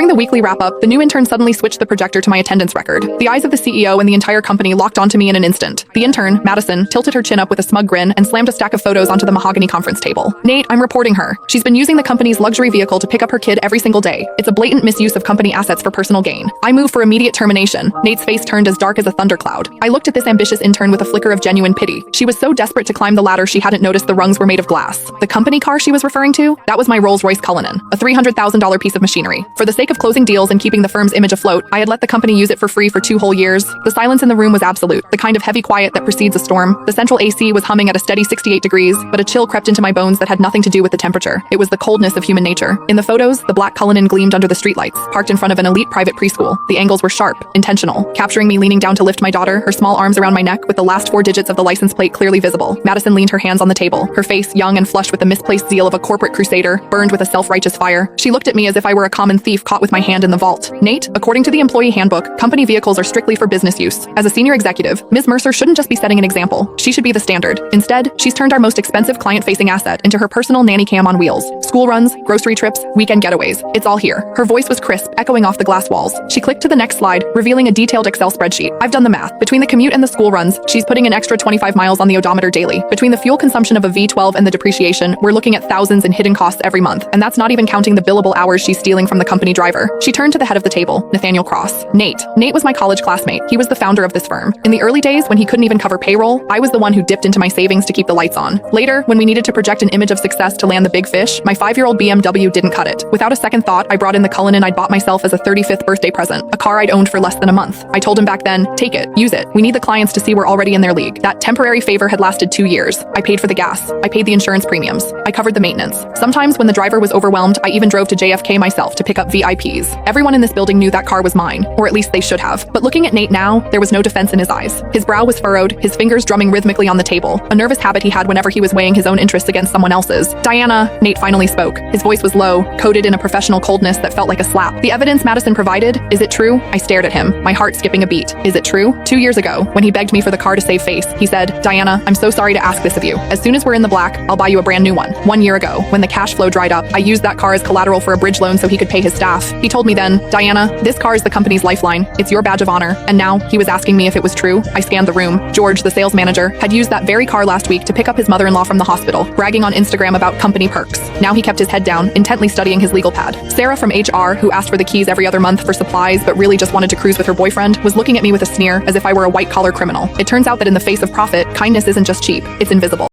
During the weekly wrap-up, the new intern suddenly switched the projector to my attendance record. The eyes of the CEO and the entire company locked onto me in an instant. The intern, Madison, tilted her chin up with a smug grin and slammed a stack of photos onto the mahogany conference table. Nate, I'm reporting her. She's been using the company's luxury vehicle to pick up her kid every single day. It's a blatant misuse of company assets for personal gain. I move for immediate termination. Nate's face turned as dark as a thundercloud. I looked at this ambitious intern with a flicker of genuine pity. She was so desperate to climb the ladder she hadn't noticed the rungs were made of glass. The company car she was referring to? That was my Rolls-Royce Cullinan, a $300,000 piece of machinery. For the sake of closing deals and keeping the firm's image afloat, I had let the company use it for free for 2 whole years. The silence in the room was absolute, the kind of heavy quiet that precedes a storm. The central AC was humming at a steady 68 degrees, but a chill crept into my bones that had nothing to do with the temperature. It was the coldness of human nature. In the photos, the black Cullinan gleamed under the streetlights, parked in front of an elite private preschool. The angles were sharp, intentional, capturing me leaning down to lift my daughter, her small arms around my neck with the last 4 digits of the license plate clearly visible. Madison leaned her hands on the table, her face, young and flushed with the misplaced zeal of a corporate crusader, burned with a self-righteous fire. She looked at me as if I were a common thief caught with my hand in the vault. Nate, according to the employee handbook, company vehicles are strictly for business use. As a senior executive, Ms. Mercer shouldn't just be setting an example. She should be the standard. Instead, she's turned our most expensive client-facing asset into her personal nanny cam on wheels. School runs, grocery trips, weekend getaways. It's all here. Her voice was crisp, echoing off the glass walls. She clicked to the next slide, revealing a detailed Excel spreadsheet. I've done the math. Between the commute and the school runs, she's putting an extra 25 miles on the odometer daily. Between the fuel consumption of a V12 and the depreciation, we're looking at thousands in hidden costs every month. And that's not even counting the billable hours she's stealing from the company driver. She turned to the head of the table, Nathaniel Cross. Nate. Nate was my college classmate. He was the founder of this firm. In the early days, when he couldn't even cover payroll, I was the one who dipped into my savings to keep the lights on. Later, when we needed to project an image of success to land the big fish, my 5-year-old BMW didn't cut it. Without a second thought, I brought in the Cullinan I'd bought myself as a 35th birthday present, a car I'd owned for less than a month. I told him back then, take it, use it. We need the clients to see we're already in their league. That temporary favor had lasted 2 years. I paid for the gas. I paid the insurance premiums. I covered the maintenance. Sometimes when the driver was overwhelmed, I even drove to JFK myself to pick up VIPs. Everyone in this building knew that car was mine, or at least they should have. But looking at Nate now, there was no defense in his eyes. His brow was furrowed, his fingers drumming rhythmically on the table, a nervous habit he had whenever he was weighing his own interests against someone else's. Diana, Nate finally spoke. His voice was low, coated in a professional coldness that felt like a slap. The evidence Madison provided, is it true? I stared at him, my heart skipping a beat. Is it true? 2 years ago, when he begged me for the car to save face, he said, Diana, I'm so sorry to ask this of you. As soon as we're in the black, I'll buy you a brand new one. 1 year ago, when the cash flow dried up, I used that car as collateral for a bridge loan so he could pay his staff. He told me then, Diana, this car is the company's lifeline. It's your badge of honor. And now, he was asking me if it was true. I scanned the room. George, the sales manager, had used that very car last week to pick up his mother-in-law from the hospital, bragging on Instagram about company perks. Now he kept his head down, intently studying his legal pad. Sarah from HR, who asked for the keys every other month for supplies but really just wanted to cruise with her boyfriend, was looking at me with a sneer as if I were a white-collar criminal. It turns out that in the face of profit, kindness isn't just cheap, it's invisible.